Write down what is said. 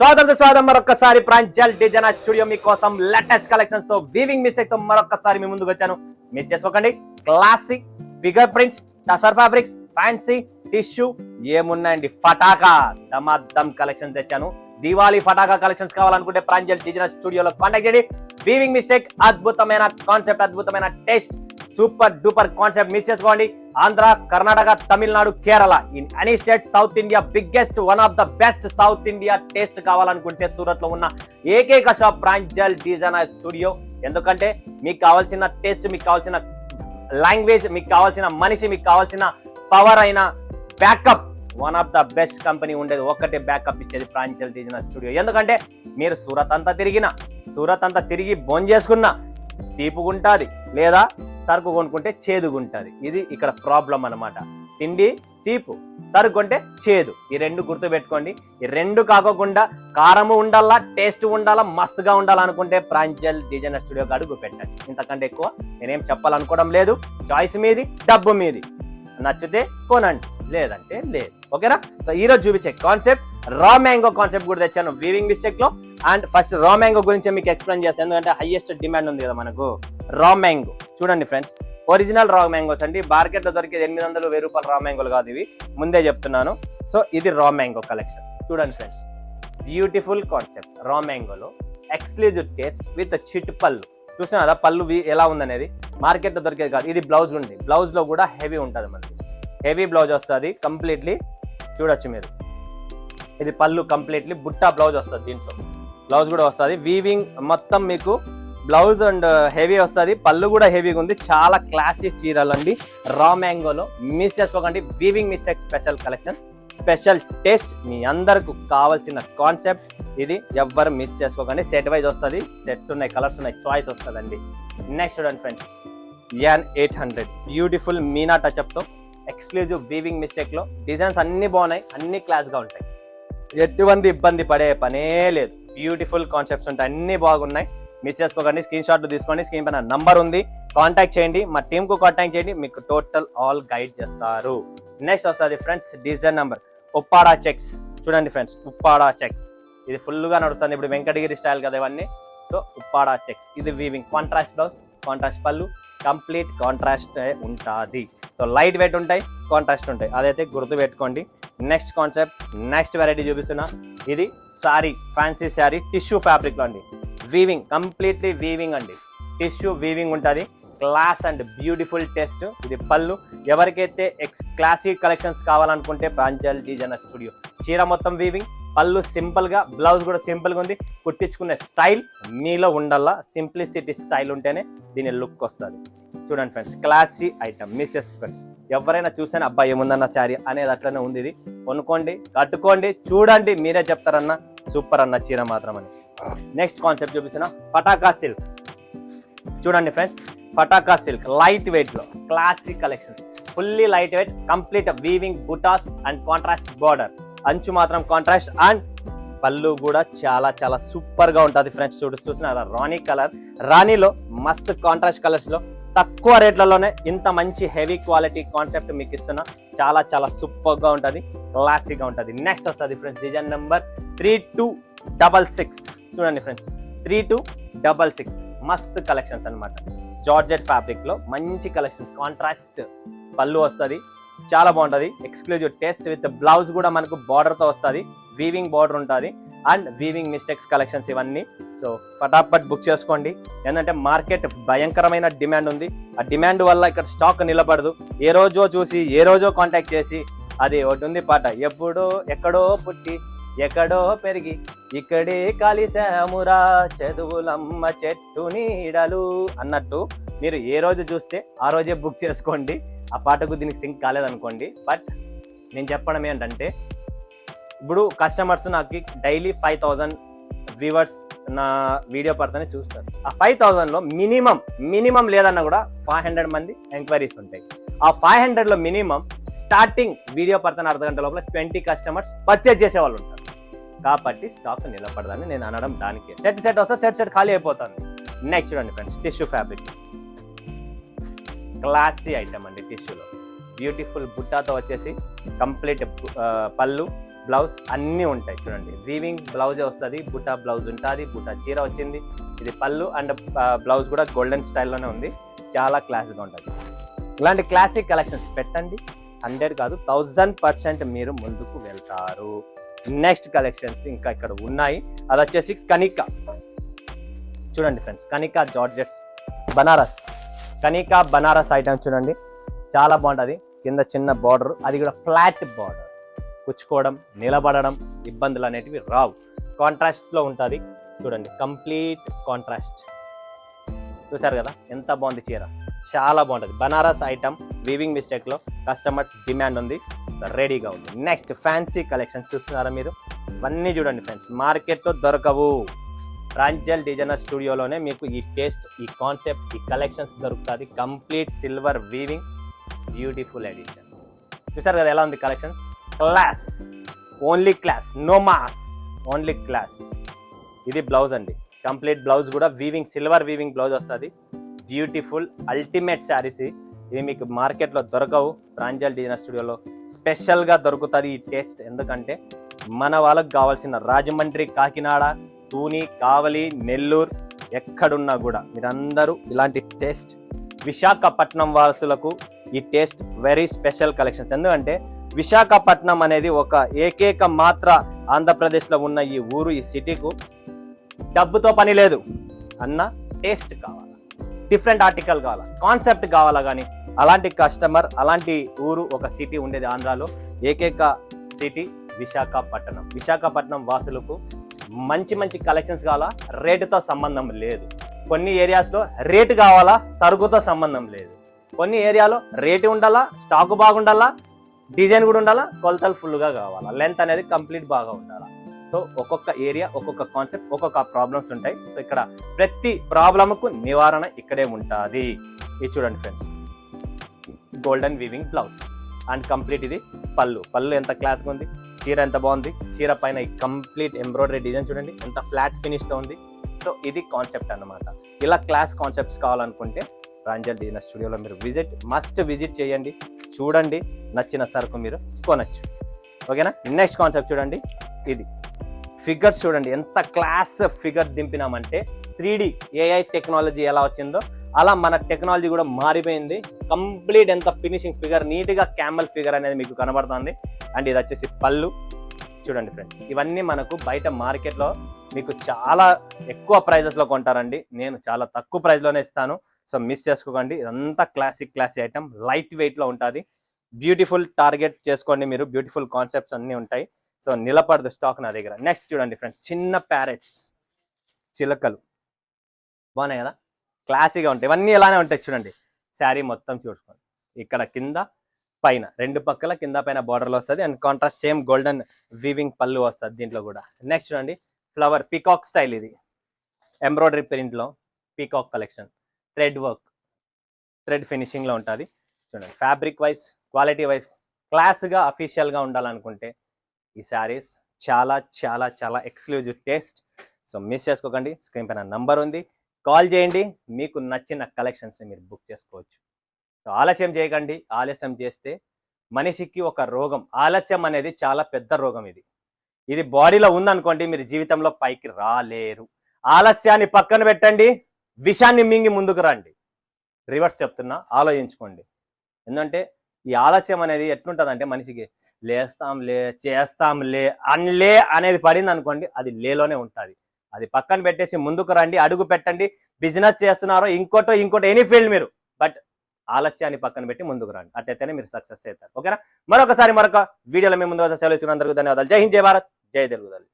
స్వాగతం మరొకసారి Pranjal designer studio మీకోసం లేటెస్ట్ కలెక్షన్స్ తో వీవింగ్ మిస్టేక్ తో మరొకసారి మీ ముందుకు వచ్చాను. మిస్ చేసుకోకండి. Classic figure prints, tussar fabrics, fancy tissue ఏమున్నాయండి, ఫటాకా దమాదమ్ కలెక్షన్ తెచ్చాను. దివాళీ ఫటాకా కలెక్షన్స్ కావాలనుకుంటే ప్రాంజల్ డిజైనర్ స్టూడియోలో కాంటాక్ట్ చేయండి. వీవింగ్ మిస్టేక్ అద్భుతమైన కాన్సెప్ట్, అద్భుతమైన taste, super duper concept. Miss చేసుకోండి. Andhra, Karnataka, Tamil Nadu, Kerala, in any state, south India biggest, one of the best south India taste కావాలనుకుంటే సూరత్ లో ఉన్న ఏకైక షాప్ ప్రాంజల్ డిజైనర్ స్టూడియో. ఎందుకంటే మీకు కావాల్సిన టేస్ట్, మీకు కావాల్సిన లాంగ్వేజ్, మీకు కావాల్సిన మనిషి, మీకు కావాల్సిన పవర్ అయిన backup, one of the best company ఉండేది ఒక్కటే బ్యాకప్ ఇచ్చేది ప్రాంజల్ డిజైనర్ స్టూడియో. ఎందుకంటే మీరు సూరత్ అంతా తిరిగి బోన్ చేసుకున్నా తీపుగుంటుంది, లేదా సరుకు కొనుక్కుంటే చేదుగుంటుంది. ఇది ఇక్కడ ప్రాబ్లం అన్నమాట. తిండి తీపు, సరుకు కొంటే చేదు. ఈ రెండు గుర్తు పెట్టుకోండి. ఈ రెండు కాకుండా కారము ఉండాలా, టేస్ట్ ఉండాలా, మస్తుగా ఉండాలనుకుంటే ప్రాంజల్ డిజైనర్ స్టూడియోకి అడుగు పెట్టండి. ఇంతకంటే ఎక్కువ నేనేం చెప్పాలనుకోవడం లేదు. చాయిస్ మీది, డబ్బు మీది. నచ్చితే కొనండి, లేదంటే లేదు. ఓకేనా? సో ఈ రోజు చూపించే కాన్సెప్ట్ రా మ్యాంగో కాన్సెప్ట్ కూడా తెచ్చాను వీవింగ్ మిస్టేక్ లో. అండ్ ఫస్ట్ రా మ్యాంగో గురించి మీకు ఎక్స్ప్లెయిన్ చేస్తాను, ఎందుకంటే హైయెస్ట్ డిమాండ్ ఉంది కదా మనకు రా మ్యాంగో. చూడండి ఫ్రెండ్స్, ఒరిజినల్ రా మ్యాంగోస్ అండి. మార్కెట్ లో దొరికేది 800-1000 రూపాయల రా మ్యాంగోలు కాదు ఇవి, ముందే చెప్తున్నాను. సో ఇది రా మ్యాంగో కలెక్షన్. చూడండి ఫ్రెండ్స్, బ్యూటిఫుల్ కాన్సెప్ట్. రా మ్యాంగోలో ఎక్స్క్లూజివ్ టేస్ట్ విత్ చిట్ పళ్ళు. చూస్తున్నా కదా పళ్ళు ఎలా ఉందనేది, మార్కెట్ లో దొరికేది కాదు. ఇది బ్లౌజ్ ఉంది, బ్లౌజ్ లో కూడా హెవీ ఉంటుంది, మనకి హెవీ బ్లౌజ్ వస్తుంది కంప్లీట్లీ. చూడొచ్చు మీరు, ఇది పళ్ళు కంప్లీట్లీ బుట్టా బ్లౌజ్ వస్తుంది. దీంట్లో బ్లౌజ్ కూడా వస్తుంది. వీవింగ్ మొత్తం మీకు బ్లౌజ్ అండ్ హెవీ వస్తుంది, పళ్ళు కూడా హెవీగా ఉంది. చాలా క్లాసీ చీరలు అండి రా మ్యాంగోలో. మిస్ చేసుకోకండి. Weaving mistake special collection, special taste, మీ అందరికి కావాల్సిన కాన్సెప్ట్ ఇది. ఎవ్వరు మిస్ చేసుకోకండి. సెట్ వైజ్ వస్తుంది, సెట్స్ ఉన్నాయి, కలర్స్ ఉన్నాయి, చాయిస్ వస్తుందండి. నెక్స్ట్ చూడండి friends, an 800 beautiful Meena touch up తో ఎక్స్క్లూజివ్ వీవింగ్ మిస్టేక్ లో డిజైన్స్ అన్ని బాగున్నాయి, అన్ని క్లాస్ గా ఉంటాయి. ఎటువంటి ఇబ్బంది పడే పనే లేదు. బ్యూటిఫుల్ కాన్సెప్ట్స్ ఉంటాయి, అన్ని బాగున్నాయి. మిస్ చేసుకోకండి. స్క్రీన్ షాట్ తీసుకోండి. స్క్రీన్ పైన నంబర్ ఉంది, కాంటాక్ట్ చేయండి. మా టీమ్ కు కాంటాక్ట్ చేయండి, మీకు టోటల్ ఆల్ గైడ్ చేస్తారు. నెక్స్ట్ వస్తుంది friends design number Uppada checks. చూడండి ఫ్రెండ్స్, ఉప్పాడా చెక్స్ ఇది ఫుల్ గా నడుస్తుంది ఇప్పుడు, వెంకటగిరి స్టైల్ కదా ఇవన్నీ. సో ఉప్పాడా చెక్స్, ఇది వీవింగ్, కాంట్రాస్ట్ బ్లౌజ్, కాంట్రాస్ట్ పళ్ళు, కంప్లీట్ కాంట్రాస్ట్ ఉంటుంది. సో లైట్ వెయిట్ ఉంటాయి, కాంట్రాస్ట్ ఉంటాయి, అదైతే గుర్తు పెట్టుకోండి. నెక్స్ట్ కాన్సెప్ట్, నెక్స్ట్ వెరైటీ చూపిస్తున్నా. ఇది sorry, fancy sari, tissue fabric లో అండి. వీవింగ్, కంప్లీట్లీ వీవింగ్ అండి, టిష్యూ వీవింగ్ ఉంటుంది. Class and beautiful test. ఇది పళ్ళు. ఎవరికైతే క్లాసిక్ కలెక్షన్స్ కావాలనుకుంటే ప్రాంజల్ డిజైనర్ స్టూడియో. చీర మొత్తం వీవింగ్, పళ్ళు సింపుల్ గా, బ్లౌజ్ కూడా సింపుల్ గా ఉంది. కుట్టించుకునే స్టైల్ మీలో ఉండాలా, సింప్లిసిటీ స్టైల్ ఉంటేనే దీని లుక్ వస్తుంది. చూడండి ఫ్రెండ్స్, క్లాసీ ఐటమ్, మిస్ చేసుకోండి. ఎవరైనా చూసాను అబ్బాయి ఏముందన్న శారీ అనేది అట్లనే ఉంది. ఇది కొనుక్కోండి, కట్టుకోండి, చూడండి, మీరే చెప్తారన్న సూపర్ అన్న చీర మాత్రం అని. నెక్స్ట్ కాన్సెప్ట్ చూపిస్తున్నా, పటాకా సిల్క్. చూడండి friends, Pataka silk light weight లో classic collections, fully light weight, complete weaving, buttas and contrast border. అంచు మాత్రం కాంట్రాస్ట్ అండ్ పళ్ళు కూడా చాలా చాలా సూపర్ గా ఉంటుంది ఫ్రెండ్స్. చూస్తున్నారా రాణి కలర్, రాణిలో మస్త్ కాంట్రాస్ట్ కలర్స్ లో తక్కువ రేట్లలోనే ఇంత మంచి హెవీ క్వాలిటీ కాన్సెప్ట్ మీకు ఇస్తున్నా. చాలా చాలా సూపర్ గా ఉంటుంది, క్లాసిక్ గా ఉంటుంది. నెక్స్ట్ వస్తుంది ఫ్రెండ్స్ డిజైన్ నెంబర్ 3266. చూడండి ఫ్రెండ్స్, 3266 మస్త్ కలెక్షన్స్ అన్నమాట. జార్జెట్ ఫ్యాబ్రిక్ లో మంచి కలెక్షన్స్, కాంట్రాస్ట్ పళ్ళు వస్తుంది, చాలా బాగుంటుంది. ఎక్స్క్లూజివ్ టేస్ట్ విత్ బ్లౌజ్ కూడా మనకు బార్డర్ తో వస్తుంది, వీవింగ్ బార్డర్ ఉంటుంది. అండ్ వీవింగ్ మిస్టేక్స్ కలెక్షన్స్ ఇవన్నీ. సో ఫటాఫట్ బుక్ చేసుకోండి, ఎందుకంటే మార్కెట్ భయంకరమైన డిమాండ్ ఉంది. ఆ డిమాండ్ వల్ల ఇక్కడ స్టాక్ నిలబడదు. ఏ రోజో చూసి ఏ రోజో కాంటాక్ట్ చేసి, అది ఒకటి ఉంది పాట, ఎప్పుడో ఎక్కడో పుట్టి ఎక్కడో పెరిగి ఇక్కడే కలిసామురా చదువులమ్మ చెట్టు నీడలు అన్నట్టు. మీరు ఏ రోజు చూస్తే ఆ రోజే బుక్ చేసుకోండి. ఆ పాటకు దీనికి సింక్ కాలేదనుకోండి. బట్ నేను చెప్పడం ఏంటంటే, ఇప్పుడు కస్టమర్స్ నాకు డైలీ 5000 వ్యూవర్స్ నా వీడియో పడితేనే చూస్తారు. ఆ 5000లో మినిమం లేదన్నా కూడా 500 మంది ఎంక్వైరీస్ ఉంటాయి. ఆ 500లో మినిమం స్టార్టింగ్ వీడియో పడితే అర్ధ గంట లోపల 20 కస్టమర్స్ పర్చేజ్ చేసే వాళ్ళు ఉంటారు. కాబట్టి స్టాక్ నిలబడదని నేను అనడం దానికి. సెట్ వస్తే సెట్ ఖాళీ అయిపోతుంది. నెక్స్ట్ చూడండి friends, tissue fabric, classy item అండి. టిష్యూలో బ్యూటిఫుల్ బుట్టాతో వచ్చేసి కంప్లీట్ పళ్ళు, బ్లౌజ్ అన్నీ ఉంటాయి చూడండి. వీవింగ్ బ్లౌజే వస్తుంది, బుటా బ్లౌజ్ ఉంటుంది, బుటా చీర వచ్చింది. ఇది పళ్ళు అండ్ బ్లౌజ్ కూడా గోల్డెన్ స్టైల్లోనే ఉంది. చాలా క్లాస్గా ఉంటుంది. ఇలాంటి క్లాసిక్ కలెక్షన్స్ పెట్టండి, 100 కాదు 1000% మీరు ముందుకు వెళ్తారు. నెక్స్ట్ కలెక్షన్స్ ఇంకా ఇక్కడ ఉన్నాయి. అది వచ్చేసి కనికా. చూడండి friends, Kanika georgettes Banaras, Kanika Banaras item చూడండి, చాలా బాగుంటుంది. కింద చిన్న బార్డర్, అది కూడా ఫ్లాట్ బార్డర్. కుచ్చుకోవడం, నిలబడడం ఇబ్బందులు అనేటివి రావు. కాంట్రాస్ట్లో ఉంటుంది చూడండి, కంప్లీట్ కాంట్రాస్ట్. చూసారు కదా ఎంత బాగుంది చీర, చాలా బాగుంటుంది. బనారస్ ఐటమ్ వీవింగ్ మిస్టేక్లో కస్టమర్స్ డిమాండ్ ఉంది, రెడీగా ఉంది. నెక్స్ట్ ఫ్యాన్సీ కలెక్షన్స్ చూస్తున్నారా మీరు, ఇవన్నీ చూడండి ఫ్రెండ్స్, మార్కెట్లో దొరకవు. ప్రాంజల్ డిజైనర్ స్టూడియోలోనే మీకు ఈ టేస్ట్, ఈ కాన్సెప్ట్, ఈ కలెక్షన్స్ దొరుకుతుంది. Complete silver weaving, beautiful edition. చూసారు కదా ఎలా ఉంది collections, class, only class, no mass, only class. ఇది బ్లౌజ్ అండి, కంప్లీట్ బ్లౌజ్ కూడా వీవింగ్, సిల్వర్ వీవింగ్ బ్లౌజ్ వస్తుంది. బ్యూటిఫుల్ అల్టిమేట్ శారీస్ ఇవి మీకు మార్కెట్లో దొరకవు. ప్రాంజల్ డిజైనర్ స్టూడియోలో స్పెషల్గా దొరుకుతుంది ఈ టేస్ట్. ఎందుకంటే మన వాళ్ళకు కావాల్సిన రాజమండ్రి, కాకినాడ, తూని, కావలి, నెల్లూరు ఎక్కడున్నా కూడా మీరందరూ ఇలాంటి టేస్ట్, విశాఖపట్నం వాసులకు ఈ టేస్ట్ వెరీ స్పెషల్ కలెక్షన్స్. ఎందుకంటే విశాఖపట్నం అనేది ఒక ఏకైక మాత్ర ఆంధ్రప్రదేశ్లో ఉన్న ఈ ఊరు, ఈ సిటీకు డబ్బుతో పని లేదు అన్న, టేస్ట్ కావాలా, డిఫరెంట్ ఆర్టికల్ కావాలా, కాన్సెప్ట్ కావాలా. కానీ అలాంటి కస్టమర్, అలాంటి ఊరు, ఒక సిటీ ఉండేది ఆంధ్రాలో, ఏకైక సిటీ విశాఖపట్నం. విశాఖపట్నం వాసులకు మంచి మంచి కలెక్షన్స్ కావాలా, రేటుతో సంబంధం లేదు. కొన్ని ఏరియాస్లో రేటు కావాలా, సరుకుతో సంబంధం లేదు. కొన్ని ఏరియాలో రేటు ఉండాలా, స్టాకు బాగుండాలా, డిజైన్ కూడా ఉండాలా, కొలతలు ఫుల్గా కావాలా, లెంత్ అనేది కంప్లీట్ బాగా ఉండాలా. సో ఒక్కొక్క ఏరియా, ఒక్కొక్క కాన్సెప్ట్, ఒక్కొక్క ప్రాబ్లమ్స్ ఉంటాయి. సో ఇక్కడ ప్రతి ప్రాబ్లమ్కు నివారణ ఇక్కడే ఉంటుంది. ఇది చూడండి friends, golden weaving blouse and complete ఇది పళ్ళు. పళ్ళు ఎంత క్లాస్గా ఉంది, చీర ఎంత బాగుంది, చీర పైన ఈ కంప్లీట్ ఎంబ్రాయిడరీ డిజైన్ చూడండి ఎంత ఫ్లాట్ ఫినిష్తో ఉంది. సో ఇది కాన్సెప్ట్ అన్నమాట. ఇలా క్లాస్ కాన్సెప్ట్స్ కావాలనుకుంటే ప్రాంజల్ డిజైనర్ స్టూడియోలో మీరు మస్ట్ విజిట్ చేయండి, చూడండి, నచ్చిన సరుకు మీరు కొనచ్చు. ఓకేనా. నెక్స్ట్ కాన్సెప్ట్ చూడండి, ఇది ఫిగర్స్ చూడండి ఎంత క్లాస్ ఫిగర్ దింపినామంటే 3D AI టెక్నాలజీ ఎలా వచ్చిందో అలా మన టెక్నాలజీ కూడా మారిపోయింది. కంప్లీట్ ఎంత ఫినిషింగ్ ఫిగర్, నీట్గా క్యామల్ ఫిగర్ అనేది మీకు కనబడుతుంది. అండ్ ఇది వచ్చేసి పళ్ళు చూడండి ఫ్రెండ్స్. ఇవన్నీ మనకు బయట మార్కెట్లో మీకు చాలా ఎక్కువ ప్రైజెస్లో కొంటారండి, నేను చాలా తక్కువ ప్రైస్లోనే ఇస్తాను. సో మిస్ చేసుకోకండి. ఇదంతా క్లాసీ ఐటమ్, లైట్ వెయిట్లో ఉంటుంది. బ్యూటిఫుల్ టార్గెట్ చేసుకోండి మీరు, బ్యూటిఫుల్ కాన్సెప్ట్స్ అన్నీ ఉంటాయి. సో నిలబడదు స్టాక్ నా దగ్గర. నెక్స్ట్ చూడండి ఫ్రెండ్స్, చిన్న ప్యారెట్స్, చిలకలు బాగున్నాయి కదా, క్లాసీగా ఉంటాయి. ఇవన్నీ ఎలానే ఉంటాయి చూడండి. శారీ మొత్తం చూసుకోండి, ఇక్కడ కింద పైన రెండు పక్కల కింద పైన బార్డర్లో వస్తుంది. And contrast same golden weaving పళ్ళు వస్తుంది దీంట్లో కూడా. నెక్స్ట్ చూడండి, ఫ్లవర్ పీకాక్ స్టైల్, ఇది ఎంబ్రాయిడరీ ప్రింట్లో peacock collection, thread work, thread ఫినిషింగ్లో ఉంటుంది చూడండి. ఫ్యాబ్రిక్ వైజ్, క్వాలిటీ వైజ్ క్లాస్గా అఫీషియల్గా ఉండాలనుకుంటే ఈ శారీస్ చాలా చాలా చాలా ఎక్స్క్లూజివ్ టేస్ట్. సో మిస్ చేసుకోకండి. స్క్రీన్ పైన నంబర్ ఉంది, కాల్ చేయండి, మీకు నచ్చిన కలెక్షన్స్ని మీరు బుక్ చేసుకోవచ్చు. సో ఆలస్యం చేయకండి. ఆలస్యం చేస్తే మనిషికి ఒక రోగం, ఆలస్యం అనేది చాలా పెద్ద రోగం. ఇది బాడీలో ఉందనుకోండి, మీరు జీవితంలో పైకి రాలేరు. ఆలస్యాన్ని పక్కన పెట్టండి, విషాన్ని మింగి ముందుకు రండి. రివర్స్ చెప్తున్నా, ఆలోచించుకోండి. ఎందుకంటే ఈ ఆలస్యం అనేది ఎట్లుంటుందంటే మనిషికి లేస్తాంలే, చేస్తాంలే, అన్లే అనేది పడింది అనుకోండి, అది లేలోనే ఉంటుంది. అది పక్కన పెట్టేసి ముందుకు రండి, అడుగు పెట్టండి. బిజినెస్ చేస్తున్నారో ఇంకోటో ఎనీ ఫీల్డ్ మీరు, బట్ ఆలస్యాన్ని పక్కన పెట్టి ముందుకు రండి. అట్టయితేనే మీరు సక్సెస్ అవుతారు. ఓకేనా. మరొక వీడియోలో మేము ముందు సెలవు ఇస్తున్నందుకు ధన్యవాదాలు. జై హింద్, జై భారత్, జై తెలుగు తల్లి.